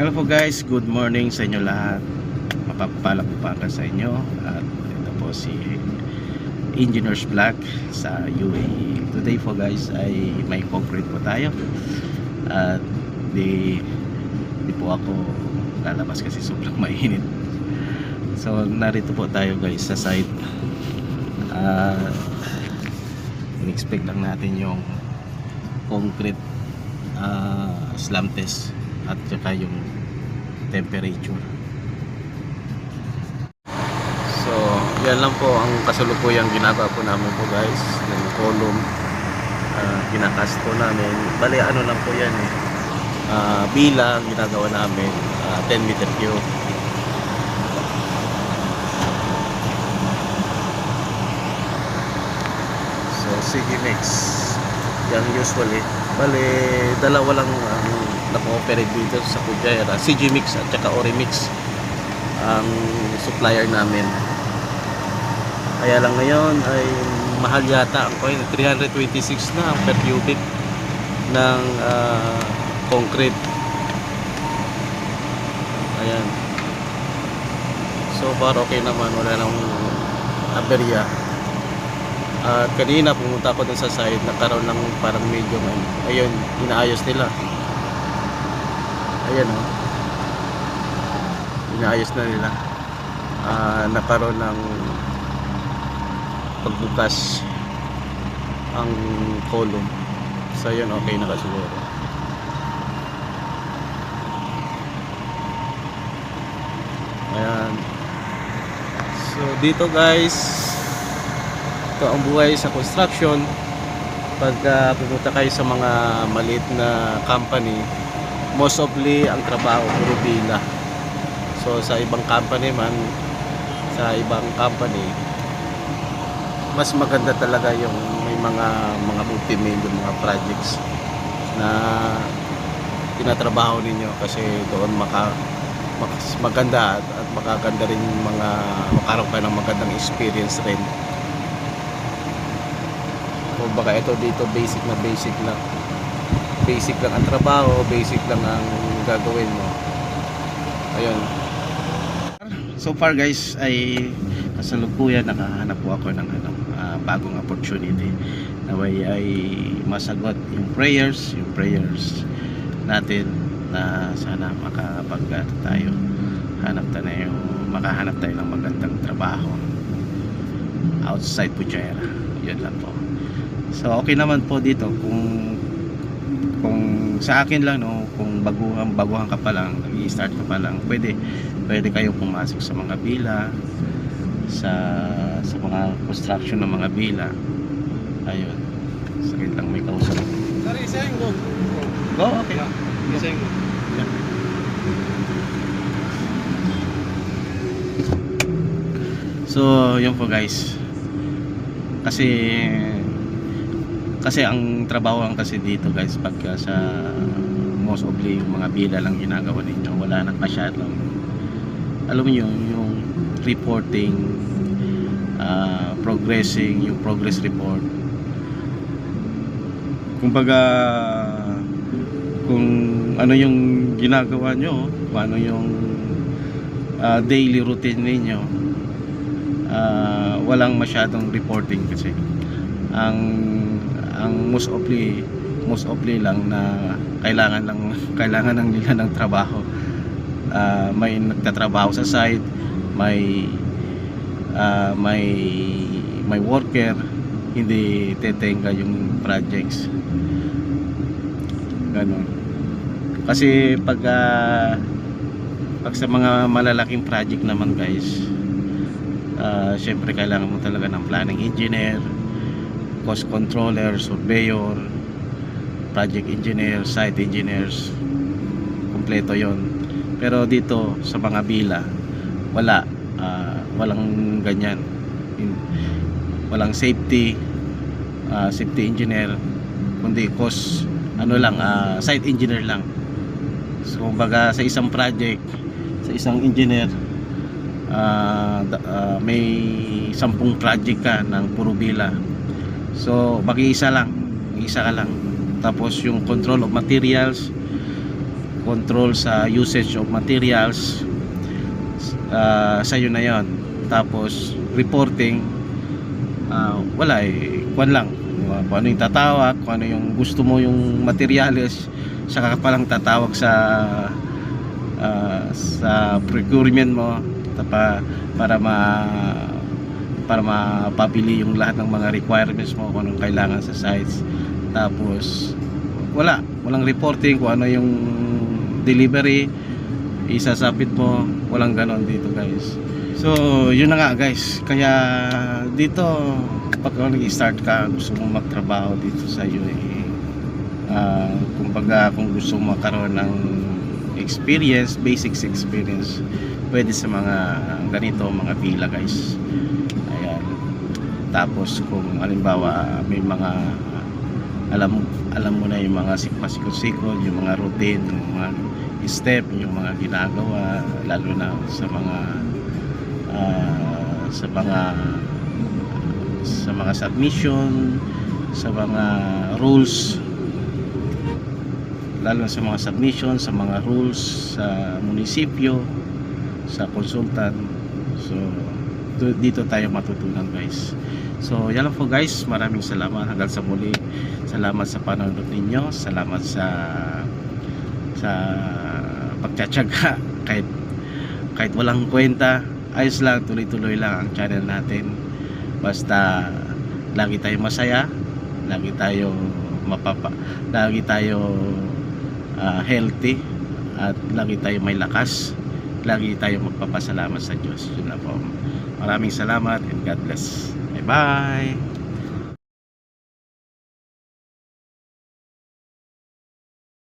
Hello po guys, good morning sa inyo lahat. Mapapala po pa sa inyo. At ito po si Engineers Vlog sa UAE. Today po guys ay may concrete po tayo. At di po ako lalabas kasi sobrang mainit. So narito po tayo guys sa site. In-expect lang natin yung concrete slam test at saka yung temperature. So yan lang po ang kasalukuyang ginagawa po namin po guys, yung column kinakas po namin. Bali ano lang po yan bilang ginagawa namin 10 meter cube. So sige mix yan usually. Bali dalawa lang ang naka-operate dito sa Fujairah, CG Mix at saka Orimix ang supplier namin. Kaya lang ngayon ay mahal yata ang coin, 326 na ang per cubic ng concrete. Ayan. So far okay naman, wala nang aberya. At kanina pumunta ako dun sa site, nagkaroon ng parang medyo ayun, inaayos nila. Ayan o, inaayos na nila. Nagkaroon ng pagbukas ang column. So yun, okay na siguro. Ayan. So dito guys, ito ang buhay sa construction. Pagka pumunta kayo sa mga maliit na company, most ofly ang trabaho puro bila. So sa ibang company man, mas maganda talaga yung may mga multi-million mga projects na tinatrabaho ninyo, kasi doon maganda at makaganda rin makaroon kayo ng magandang experience rin. Kumbaga ito dito basic lang ang trabaho, basic lang ang gagawin mo. Ayun. So far guys ay kasalukuyan nakahanap po ako ng bagong opportunity. Naway ay masagot yung prayers natin na sana makahanap tayo ng magandang trabaho outside Fujairah. Yun lang po. So okay naman po dito kung sa akin lang, no, kung baguhan ka pa lang, nag-i-start ka pa lang, pwede kayo pumasok sa mga bila, sa mga construction ng mga bila. Ayun, sakit lang may kausap. Sorry, sayang go. Go, okay. Sayang go. So yun po guys, kasi ang trabaho lang kasi dito guys, pagka sa most ofly yung mga bila lang ginagawa ninyo, wala nang masyadong, alam mo yung reporting, yung progress report. Kumbaga kung ano yung ginagawa nyo, kung ano yung daily routine ninyo, walang masyadong reporting kasi ang most ofly lang na kailangan lang nila ng trabaho. May nagtatrabaho sa site, may worker, hindi tetenga yung projects. Ganun. Kasi pag sa mga malalaking project naman guys, syempre kailangan mo talaga ng planning engineer, cost controller, surveyor, project engineer, site engineers, kompleto yon. Pero dito sa mga bila walang ganyan, walang safety engineer, kundi site engineer lang. So kumbaga sa isang project, sa isang engineer, may 10 project ka ng puro bila. So mag-iisa ka lang. Tapos yung control of materials, control sa usage of materials, sa'yo na yon. Tapos reporting, wala kwan lang, kung ano yung tatawag, kung ano yung gusto mo yung materials, saka ka palang tatawag sa procurement mo para mapabili yung lahat ng mga requirements mo, kung anong kailangan sa sites. Tapos walang reporting kung ano yung delivery isasapit mo, walang ganon dito guys. So yun na nga guys, kaya dito pag nag-start ka, gusto mong magtrabaho dito sa UAE, kumbaga kung gusto mo makaroon ng experience, basics experience, pwede sa mga ganito, mga villa guys. Ayan. Tapos kung halimbawa may mga alam mo na yung mga pasikot-sikot, yung mga routine, yung mga step, yung mga ginagawa, lalo na sa mga submission, sa mga rules, lalo sa mga submission, sa mga rules sa munisipyo, sa consultant. So dito tayo matutunan guys. So yan lang po guys, maraming salamat, hanggang sa muli. Salamat sa panonood ninyo, salamat sa pagtsatsaga, kahit walang kwenta, ayos lang, tuloy-tuloy lang ang channel natin. Basta lagi tayo masaya, lagi tayo healthy, at lagi tayo may lakas, lagi tayo magpapasalamat sa Diyos. Yun lang po. Maraming salamat and God bless. Bye bye.